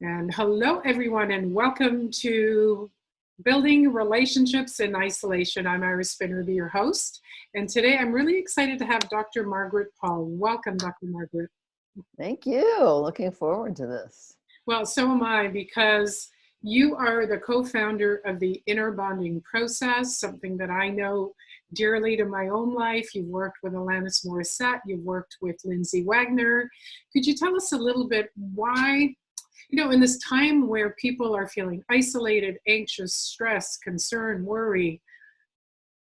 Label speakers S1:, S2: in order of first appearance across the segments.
S1: And hello, everyone, and welcome to Building Relationships in Isolation. I'm Iris Benrubi, your host. And today I'm really excited to have Dr. Margaret Paul. Welcome, Dr. Margaret.
S2: Thank you. Looking forward to this.
S1: Well, so am I, because you are the co-founder of the Inner Bonding Process, something that I know dearly to my own life. You've worked with Alanis Morissette, you've worked with Lindsay Wagner. Could you tell us a little bit why, in this time where people are feeling isolated, anxious, stressed, concerned, worry,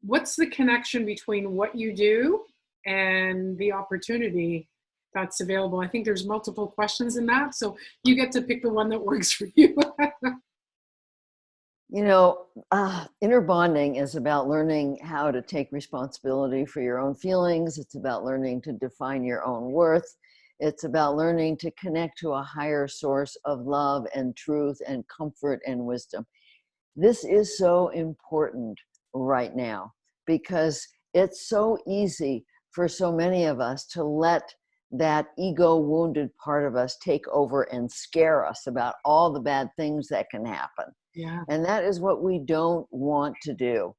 S1: what's the connection between what you do and the opportunity that's available? I think there's multiple questions in that, so you get to pick the one that works for you.
S2: Inner bonding is about learning how to take responsibility for your own feelings. It's about learning to define your own worth. It's about learning to connect to a higher source of love and truth and comfort and wisdom. This is so important right now because it's so easy for so many of us to let that ego wounded part of us take over and scare us about all the bad things that can happen.
S1: Yeah.
S2: And that is what we don't want to do.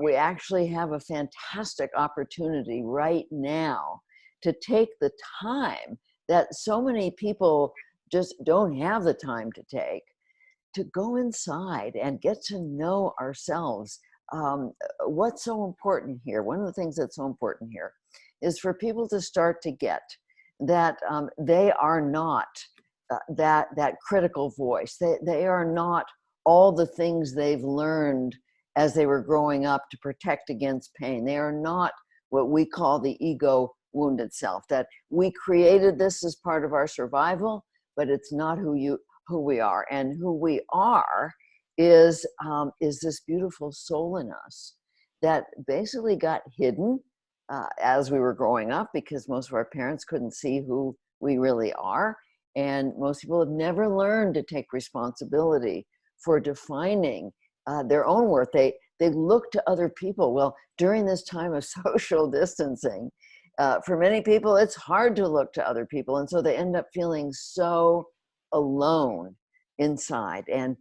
S2: We actually have a fantastic opportunity right now to take the time that so many people just don't have the time to take, to go inside and get to know ourselves. What's so important here? One of the things that's so important here is for people to start to get that they are not that critical voice. They are not all the things they've learned as they were growing up to protect against pain. They are not what we call the ego wounded self, that we created this as part of our survival, but it's not who we are. And who we are is this beautiful soul in us that basically got hidden as we were growing up, because most of our parents couldn't see who we really are. And most people have never learned to take responsibility for defining their own worth. They look to other people. Well, during this time of social distancing, for many people, it's hard to look to other people. And so they end up feeling so alone inside. And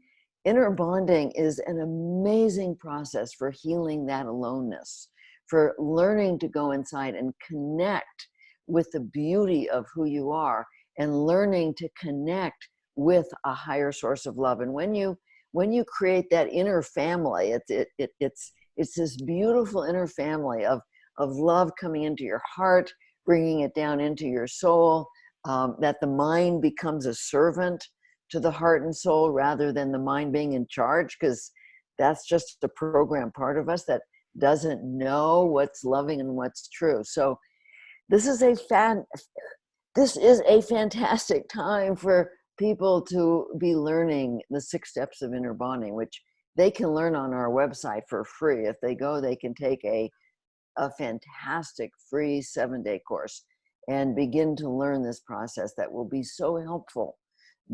S2: inner bonding is an amazing process for healing that aloneness, for learning to go inside and connect with the beauty of who you are, and learning to connect with a higher source of love. And when you create that inner family, it's this beautiful inner family of love coming into your heart, bringing it down into your soul, that the mind becomes a servant to the heart and soul rather than the mind being in charge, because that's just a programmed part of us that doesn't know what's loving and what's true. So this is a fantastic time for people to be learning the 6 steps of inner bonding, which they can learn on our website for free. If they go, they can take a fantastic free 7-day course and begin to learn this process that will be so helpful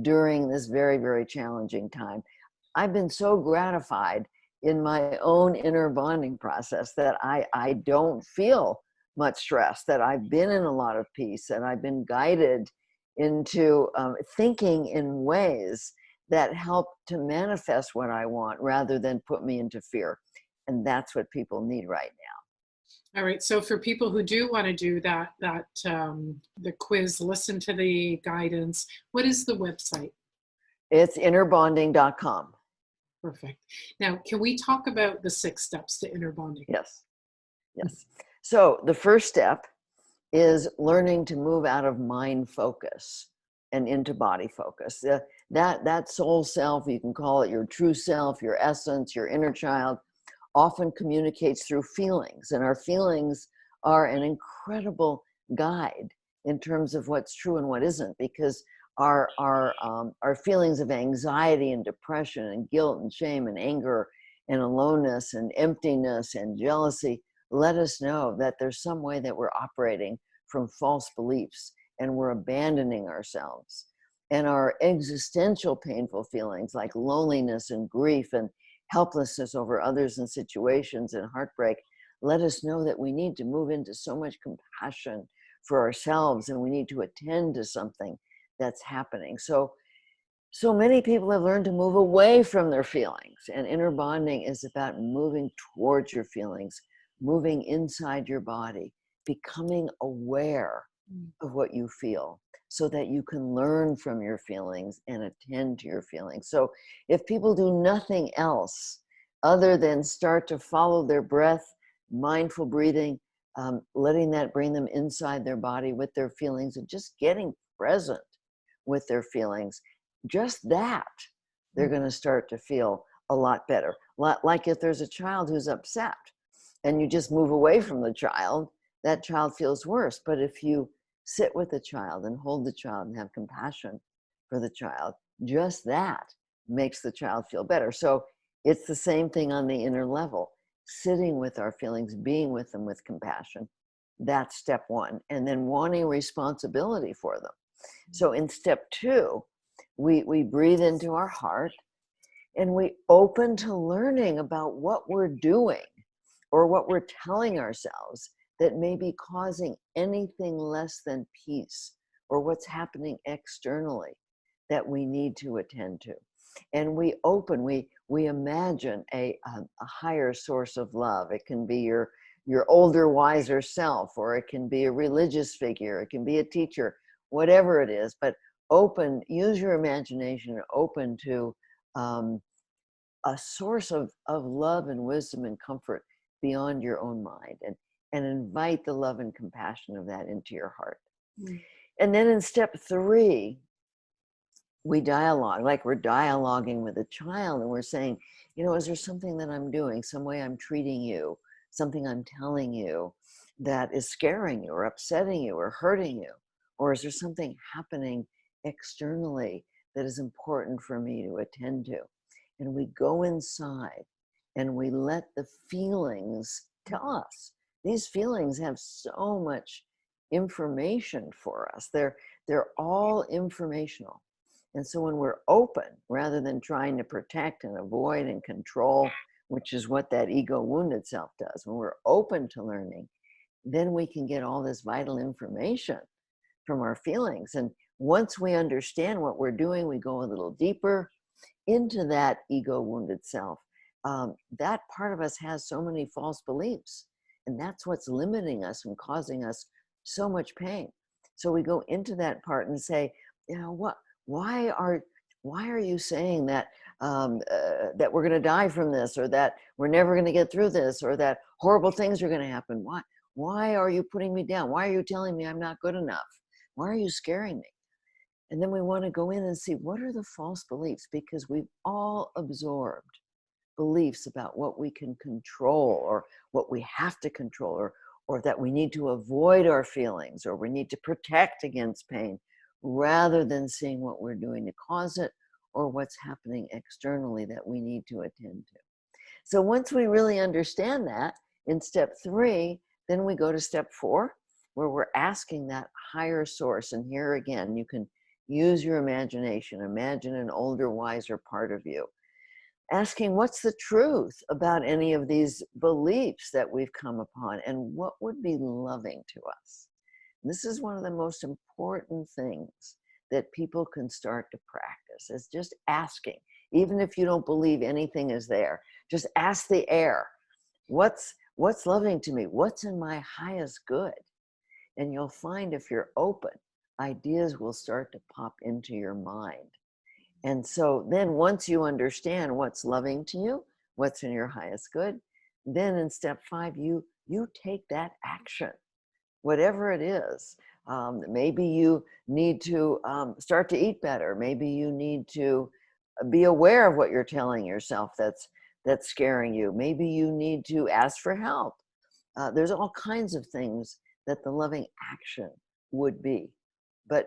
S2: during this very, very challenging time. I've been so gratified in my own inner bonding process that I don't feel much stress, that I've been in a lot of peace, and I've been guided into thinking in ways that help to manifest what I want rather than put me into fear. And that's what people need right now.
S1: All right. So for people who do want to do the quiz, listen to the guidance, what is the website?
S2: It's innerbonding.com.
S1: Perfect. Now, can we talk about the 6 steps to inner bonding?
S2: Yes. So the first step is learning to move out of mind focus and into body focus. That soul self, you can call it your true self, your essence, your inner child, often communicates through feelings. And our feelings are an incredible guide in terms of what's true and what isn't, because our feelings of anxiety and depression and guilt and shame and anger and aloneness and emptiness and jealousy let us know that there's some way that we're operating from false beliefs and we're abandoning ourselves. And our existential painful feelings like loneliness and grief and helplessness over others and situations and heartbreak let us know that we need to move into so much compassion for ourselves, and we need to attend to something that's happening. So So many people have learned to move away from their feelings, and inner bonding is about moving towards your feelings, moving inside your body, becoming aware of what you feel so that you can learn from your feelings and attend to your feelings. So if people do nothing else other than start to follow their breath, mindful breathing, letting that bring them inside their body with their feelings and just getting present with their feelings, just that, they're going to start to feel a lot better. Like if there's a child who's upset and you just move away from the child, that child feels worse. But if you sit with the child and hold the child and have compassion for the child, just that makes the child feel better. So it's the same thing on the inner level, sitting with our feelings, being with them with compassion. That's step one. And then wanting responsibility for them. So in step two, we breathe into our heart and we open to learning about what we're doing or what we're telling ourselves that may be causing anything less than peace or what's happening externally that we need to attend to. And we open, we imagine a higher source of love. It can be your older, wiser self, or it can be a religious figure, it can be a teacher, whatever it is, but open, use your imagination, open to a source of love and wisdom and comfort beyond your own mind, and invite the love and compassion of that into your heart. And then in step three, we dialogue, like we're dialoguing with a child, and we're saying, you know, is there something that I'm doing, some way I'm treating you, something I'm telling you that is scaring you or upsetting you or hurting you? Or is there something happening externally that is important for me to attend to? And we go inside and we let the feelings tell us. These feelings have so much information for us. They're all informational. And so when we're open, rather than trying to protect and avoid and control, which is what that ego wounded self does, when we're open to learning, then we can get all this vital information from our feelings. And once we understand what we're doing, we go a little deeper into that ego wounded self. That part of us has so many false beliefs, and that's what's limiting us and causing us so much pain. So we go into that part and say, you know what? Why are you saying that that we're going to die from this, or that we're never going to get through this, or that horrible things are going to happen? Why are you putting me down? Why are you telling me I'm not good enough? Why are you scaring me? And then we want to go in and see, what are the false beliefs? Because we've all absorbed beliefs about what we can control, or what we have to control, or that we need to avoid our feelings, or we need to protect against pain, rather than seeing what we're doing to cause it, or what's happening externally that we need to attend to. So once we really understand that, in step three, then we go to step four, where we're asking that higher source. And here again, you can use your imagination. Imagine an older, wiser part of you, asking what's the truth about any of these beliefs that we've come upon, and what would be loving to us. This is one of the most important things that people can start to practice, is just asking. Even if you don't believe anything is there, just ask the air, what's loving to me? What's in my highest good? And you'll find, if you're open, ideas will start to pop into your mind. And so then once you understand what's loving to you, what's in your highest good, then in step five, you take that action, whatever it is. Maybe you need to start to eat better. Maybe you need to be aware of what you're telling yourself that's scaring you. Maybe you need to ask for help. There's all kinds of things that the loving action would be. But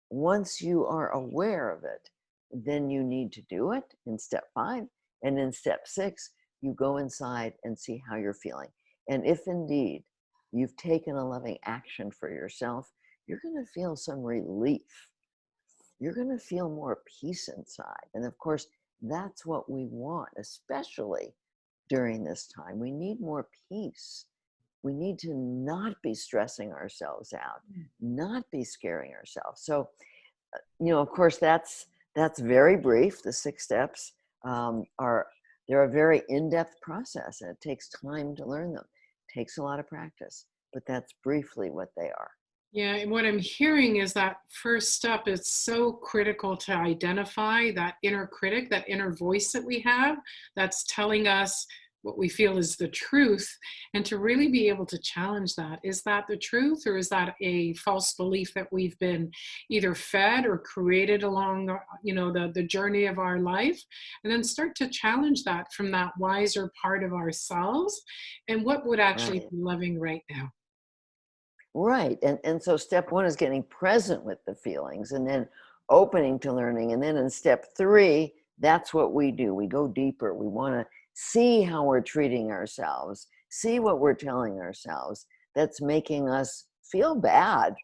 S2: once you are aware of it, then you need to do it in step five. And in step six, you go inside and see how you're feeling. And if indeed you've taken a loving action for yourself, you're going to feel some relief. You're going to feel more peace inside. And of course, that's what we want, especially during this time. We need more peace. We need to not be stressing ourselves out, not be scaring ourselves. So, you know, of course, that's That's very brief. The 6 steps are, they're a very in-depth process, and it takes time to learn them. It takes a lot of practice, but that's briefly what they are.
S1: Yeah, and what I'm hearing is that first step is so critical to identify that inner critic, that inner voice that we have that's telling us what we feel is the truth, and to really be able to challenge that. Is that the truth, or is that a false belief that we've been either fed or created along the journey of our life? And then start to challenge that from that wiser part of ourselves, and what would actually
S2: Right.
S1: be loving right now.
S2: Right. And so step one is getting present with the feelings and then opening to learning. And then in step three, that's what we do. We go deeper. We want to see how we're treating ourselves, see what we're telling ourselves that's making us feel bad.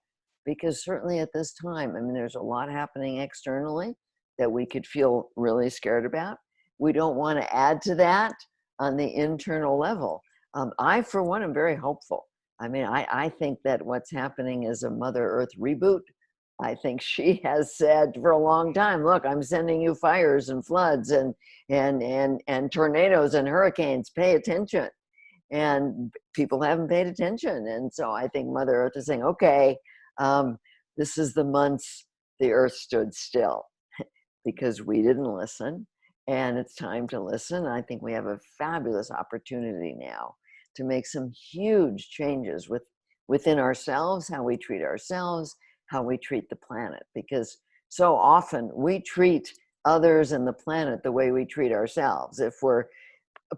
S2: Because certainly at this time, I mean, there's a lot happening externally that we could feel really scared about. We don't want to add to that on the internal level. I, for one, am very hopeful. I mean, I think that what's happening is a Mother Earth reboot. I think she has said for a long time, look, I'm sending you fires and floods and tornadoes and hurricanes. Pay attention. And people haven't paid attention. And so I think Mother Earth is saying, okay, um, this is the months the Earth stood still because we didn't listen. And it's time to listen. I think we have a fabulous opportunity now to make some huge changes within ourselves, how we treat ourselves, how we treat the planet. Because so often we treat others and the planet the way we treat ourselves. If we're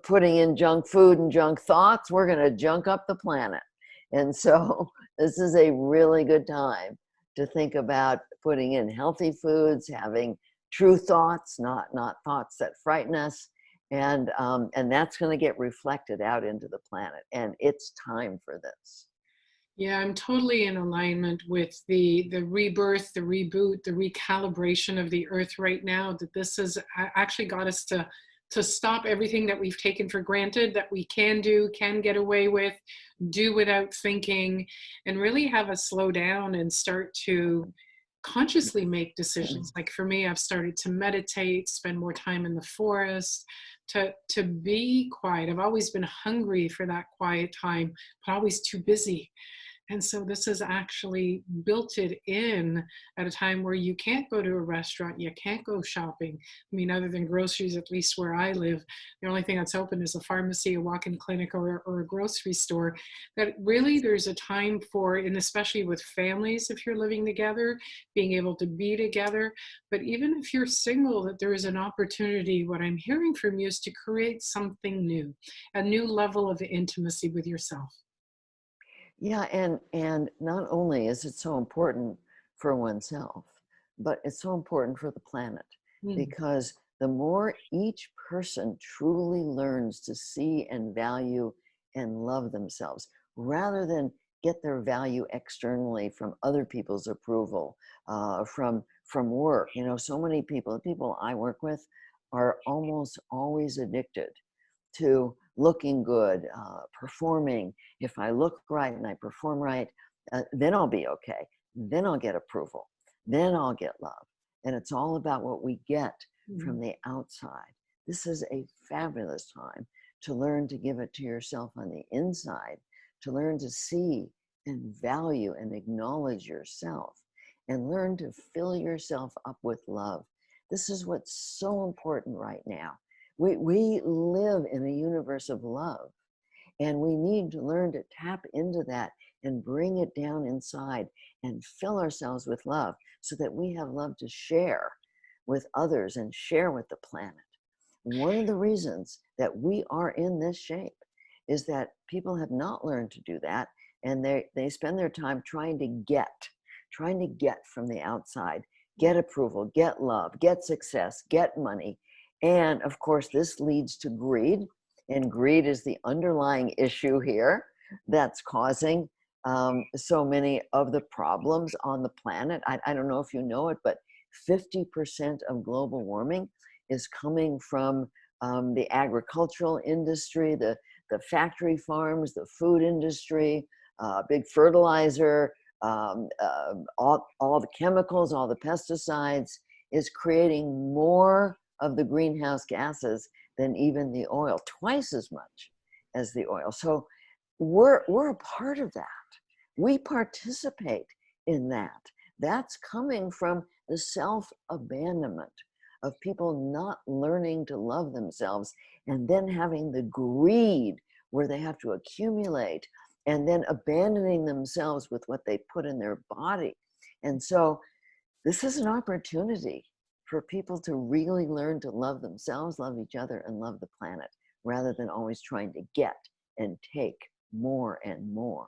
S2: putting in junk food and junk thoughts, we're going to junk up the planet. And so this is a really good time to think about putting in healthy foods, having true thoughts, not thoughts that frighten us, and that's going to get reflected out into the planet. And it's time for this.
S1: Yeah, I'm totally in alignment with the rebirth, the reboot, the recalibration of the earth right now. That this has actually got us to stop everything that we've taken for granted that we can do, can get away with, do without thinking, and really have us slow down and start to consciously make decisions. Like for me, I've started to meditate, spend more time in the forest, to be quiet. I've always been hungry for that quiet time, but always too busy. And so this has actually built it in at a time where you can't go to a restaurant, you can't go shopping. I mean, other than groceries, at least where I live, the only thing that's open is a pharmacy, a walk-in clinic, or a grocery store. That really there's a time for, and especially with families, if you're living together, being able to be together. But even if you're single, that there is an opportunity, what I'm hearing from you is to create something new, a new level of intimacy with yourself.
S2: Yeah, and not only is it so important for oneself, but it's so important for the planet,
S1: Mm.
S2: because the more each person truly learns to see and value and love themselves, rather than get their value externally from other people's approval, from work. You know, so many people, the people I work with, are almost always addicted to looking good, performing. If I look right and I perform right, then I'll be okay. Then I'll get approval. Then I'll get love. And it's all about what we get
S1: Mm.
S2: from the outside. This is a fabulous time to learn to give it to yourself on the inside, to learn to see and value and acknowledge yourself, and learn to fill yourself up with love. This is what's so important right now. We live in a universe of love, and we need to learn to tap into that and bring it down inside and fill ourselves with love so that we have love to share with others and share with the planet. One of the reasons that we are in this shape is that people have not learned to do that, and they spend their time trying to get from the outside, get approval, get love, get success, get money. And of course, this leads to greed, and greed is the underlying issue here that's causing so many of the problems on the planet. I don't know if you know it, but 50% of global warming is coming from the agricultural industry, the factory farms, the food industry, big fertilizer, all the chemicals, all the pesticides. is creating more of the greenhouse gases than even the oil, twice as much as the oil. So we're a part of that. We participate in that. That's coming from the self-abandonment of people not learning to love themselves, and then having the greed where they have to accumulate, and then abandoning themselves with what they put in their body. And so this is an opportunity for people to really learn to love themselves, love each other, and love the planet, rather than always trying to get and take more and more.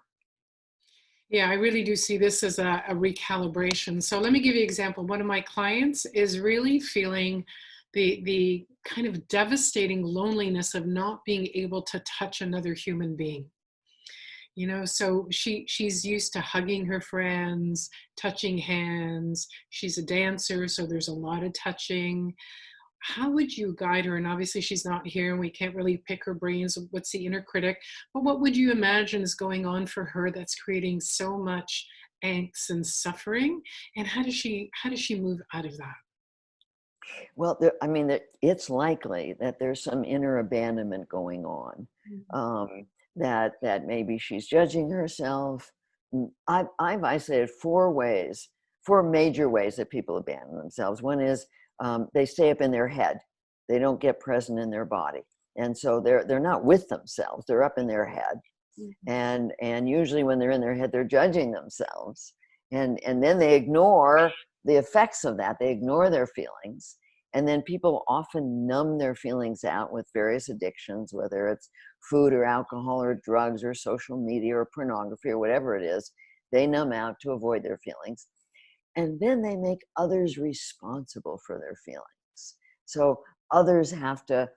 S1: Yeah, I really do see this as a recalibration. So let me give you an example. One of my clients is really feeling the kind of devastating loneliness of not being able to touch another human being. You know, so she's used to hugging her friends, touching hands. She's a dancer, so there's a lot of touching. How would you guide her? And obviously she's not here and we can't really pick her brains of what's the inner critic, but what would you imagine is going on for her that's creating so much angst and suffering? And how does she move out of that?
S2: Well, I mean, it's likely that there's some inner abandonment going on. That maybe she's judging herself. I've isolated four major ways that people abandon themselves. One is they stay up in their head. They don't get present in their body, and so they're not with themselves. They're up in their head, and usually when they're in their head, they're judging themselves, and then they ignore the effects of that. They ignore their feelings. And then people often numb their feelings out with various addictions, whether it's food or alcohol or drugs or social media or pornography or whatever it is. They numb out to avoid their feelings. And then they make others responsible for their feelings. So others have to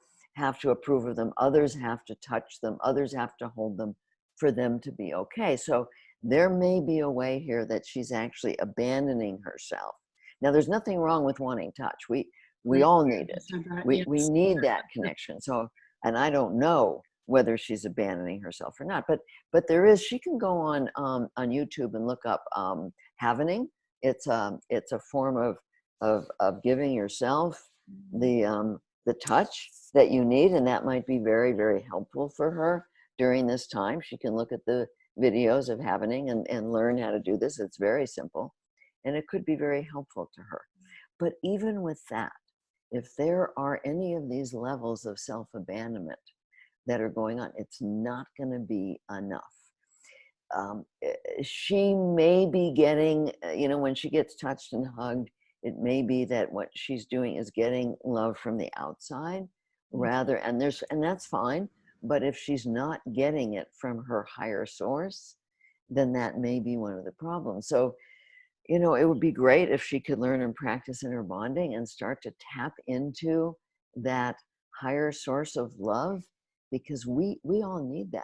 S2: approve of them. Others have to touch them. Others have to hold them for them to be okay. So there may be a way here that she's actually abandoning herself. Now, there's nothing wrong with wanting touch. We
S1: Right.
S2: all need it.
S1: So that,
S2: We
S1: yes.
S2: need that connection. So, and I don't know whether she's abandoning herself or not, but there is. She can go on YouTube and look up havening. It's a form of giving yourself the touch that you need, and that might be very, very helpful for her during this time. She can look at the videos of havening and learn how to do this. It's very simple, and it could be very helpful to her. But even with that, if there are any of these levels of self-abandonment that are going on, it's not going to be enough. She may be getting, when she gets touched and hugged, it may be that what she's doing is getting love from the outside rather, and that's fine. But if she's not getting it from her higher source, then that may be one of the problems. So, it would be great if she could learn and practice inner bonding and start to tap into that higher source of love, because we all need that.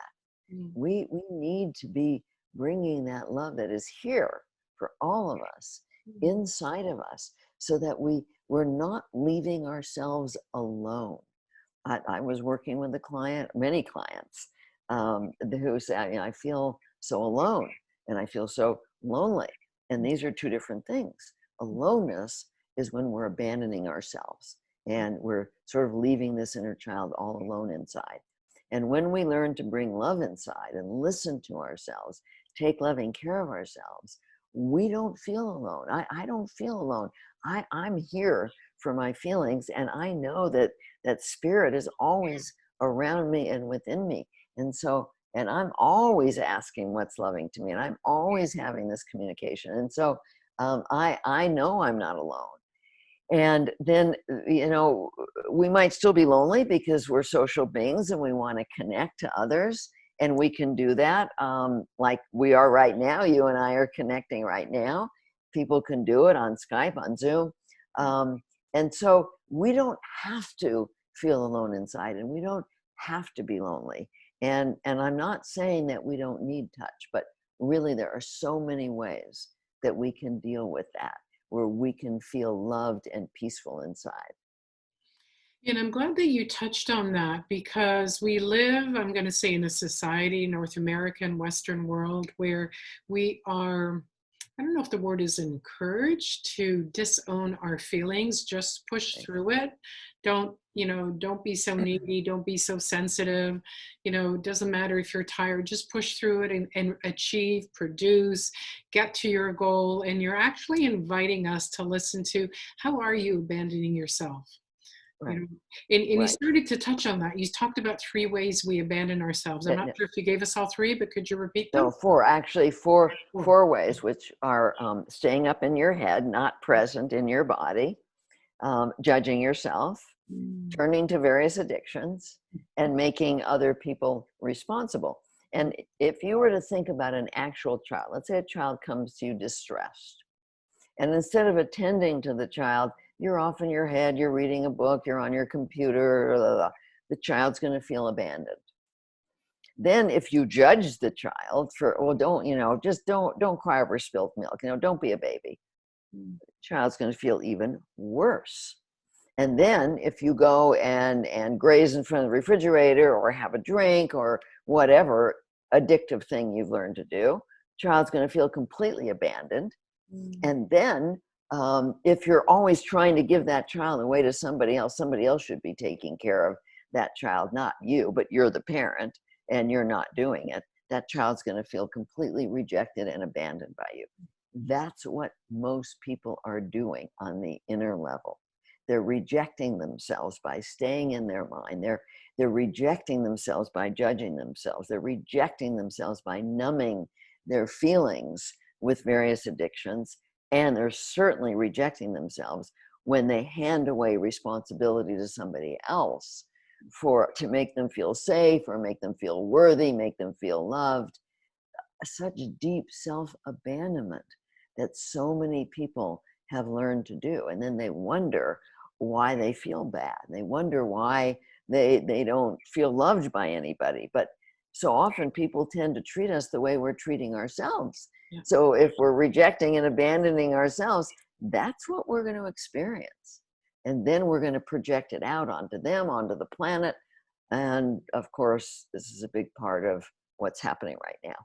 S2: We need to be bringing that love that is here for all of us, inside of us, so that we're not leaving ourselves alone. I was working with many clients who say, I feel so alone and I feel so lonely. And these are two different things. Aloneness is when we're abandoning ourselves and we're sort of leaving this inner child all alone inside. And when we learn to bring love inside and listen to ourselves, take loving care of ourselves, we don't feel alone. I don't feel alone. I'm here for my feelings, and I know that spirit is always around me and within me. And I'm always asking what's loving to me, and I'm always having this communication. And so I know I'm not alone. And then, we might still be lonely because we're social beings and we want to connect to others. And we can do that like we are right now. You and I are connecting right now. People can do it on Skype, on Zoom. And so we don't have to feel alone inside, and we don't have to be lonely. And I'm not saying that we don't need touch, but really there are so many ways that we can deal with that, where we can feel loved and peaceful inside.
S1: And I'm glad that you touched on that, because we live, I'm going to say, in a society, North American, Western world, where we are I don't know if the word is encouraged to disown our feelings, just push
S2: Okay.
S1: through it. Don't be so needy, don't be so sensitive. It doesn't matter if you're tired, just push through it and achieve, produce, get to your goal. And you're actually inviting us to listen to, how are you abandoning yourself? You
S2: Right.
S1: know, and you
S2: Right.
S1: started to touch on that. You talked about 3 ways we abandon ourselves. I'm not sure if you gave us all 3, but could you repeat them?
S2: No, four, actually four,
S1: 4.
S2: four ways, which are staying up in your head, not present in your body, judging yourself,
S1: Mm.
S2: turning to various addictions, and making other people responsible. And if you were to think about an actual child, let's say a child comes to you distressed, and instead of attending to the child, you're off in your head, you're reading a book, you're on your computer, blah, blah, blah, the child's going to feel abandoned. Then if you judge the child for, well, don't, just don't cry over spilled milk, don't be a baby,
S1: Mm.
S2: the child's going to feel even worse. And then if you go and graze in front of the refrigerator or have a drink or whatever addictive thing you've learned to do, child's going to feel completely abandoned.
S1: Mm.
S2: And then if you're always trying to give that child away to somebody else should be taking care of that child, not you, but you're the parent and you're not doing it, that child's going to feel completely rejected and abandoned by you. That's what most people are doing on the inner level. They're rejecting themselves by staying in their mind. They're rejecting themselves by judging themselves. They're rejecting themselves by numbing their feelings with various addictions. And they're certainly rejecting themselves when they hand away responsibility to somebody else to make them feel safe or make them feel worthy, make them feel loved. Such deep self-abandonment that so many people have learned to do. And then they wonder why they feel bad. They wonder why they don't feel loved by anybody. But so often people tend to treat us the way we're treating ourselves.
S1: Yeah.
S2: So if we're rejecting and abandoning ourselves, that's what we're going to experience. And then we're going to project it out onto them, onto the planet. And of course, this is a big part of what's happening right now.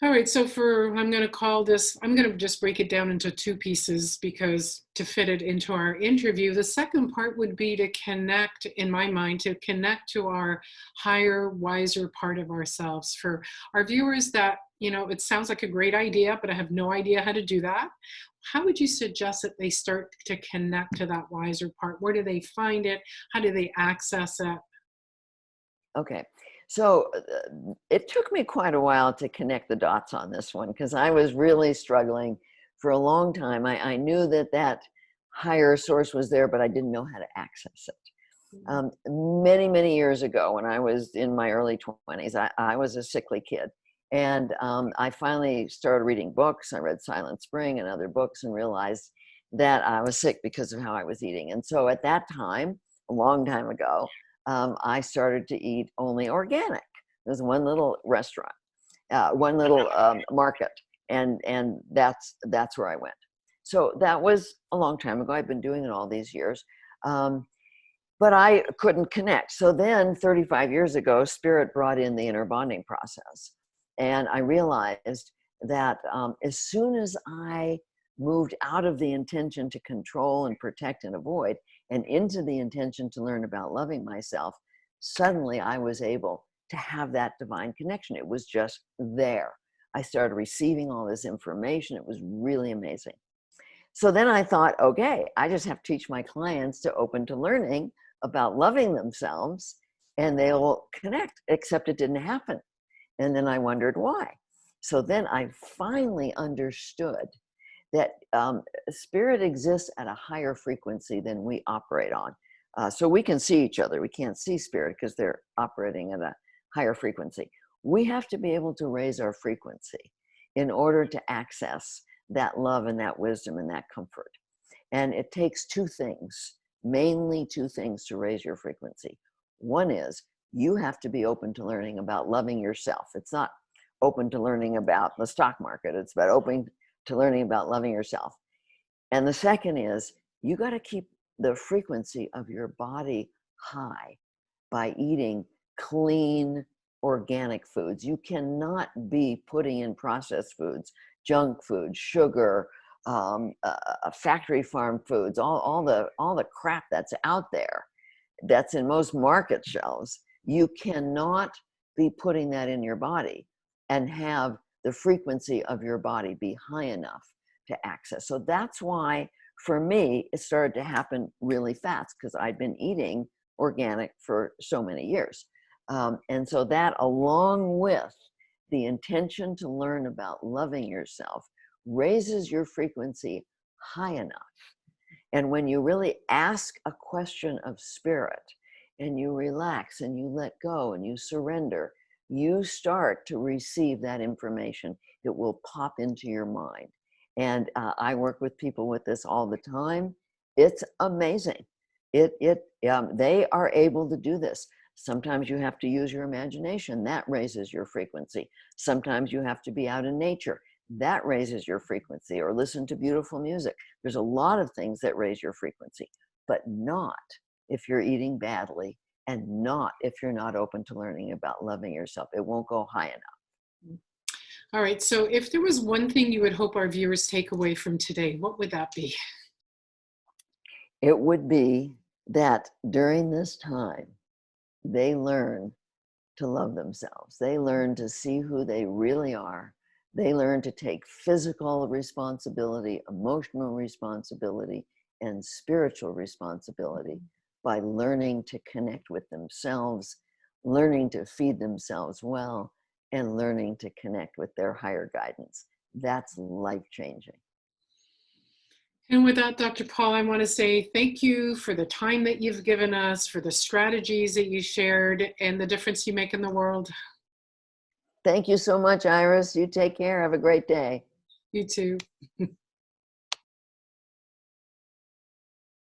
S1: All right, so I'm going to just break it down into 2 pieces because to fit it into our interview. The second part would be to connect, in my mind, to connect to our higher, wiser part of ourselves. For our viewers that, it sounds like a great idea, but I have no idea how to do that. How would you suggest that they start to connect to that wiser part? Where do they find it? How do they access it?
S2: Okay. So it took me quite a while to connect the dots on this one because I was really struggling for a long time. I knew that higher source was there, but I didn't know how to access it. Many, many years ago, when I was in my early 20s, I was a sickly kid. And I finally started reading books. I read Silent Spring and other books and realized that I was sick because of how I was eating. And so at that time, a long time ago, I started to eat only organic. There's one little restaurant, one little market, and that's where I went. So that was a long time ago. I've been doing it all these years, but I couldn't connect. So then, 35 years ago, Spirit brought in the inner bonding process, and I realized that as soon as I moved out of the intention to control and protect and avoid and into the intention to learn about loving myself, suddenly I was able to have that divine connection. It was just there. I started receiving all this information. It was really amazing. So then I thought, okay, I just have to teach my clients to open to learning about loving themselves and they'll connect, except it didn't happen. And then I wondered why. So then I finally understood that spirit exists at a higher frequency than we operate on. So we can see each other. We can't see spirit because they're operating at a higher frequency. We have to be able to raise our frequency in order to access that love and that wisdom and that comfort. And it takes 2 things, mainly 2 things to raise your frequency. One is you have to be open to learning about loving yourself. It's not open to learning about the stock market. It's about open to learning about loving yourself. And the second is you got to keep the frequency of your body high by eating clean, organic foods. You cannot be putting in processed foods junk food, sugar, factory farm foods, all the crap that's out there, that's in most market shelves. You cannot be putting that in your body and have the frequency of your body be high enough to access. So that's why, for me, it started to happen really fast, because I'd been eating organic for so many years. And so that, along with the intention to learn about loving yourself, raises your frequency high enough. And when you really ask a question of spirit, and you relax and you let go and you surrender, you start to receive that information. It will pop into your mind. And I work with people with this all the time. It's amazing. They are able to do this. Sometimes you have to use your imagination. That raises your frequency. Sometimes you have to be out in nature. That raises your frequency, or listen to beautiful music. There's a lot of things that raise your frequency, but not if you're eating badly, and not if you're not open to learning about loving yourself. It won't go high enough.
S1: All right. So if there was one thing you would hope our viewers take away from today, what would that be?
S2: It would be that during this time, they learn to love themselves. They learn to see who they really are. They learn to take physical responsibility, emotional responsibility, and spiritual responsibility by learning to connect with themselves, learning to feed themselves well, and learning to connect with their higher guidance. That's life-changing.
S1: And with that, Dr. Paul, I want to say thank you for the time that you've given us, for the strategies that you shared, and the difference you make in the world.
S2: Thank you so much, Iris. You take care. Have a great day.
S1: You too.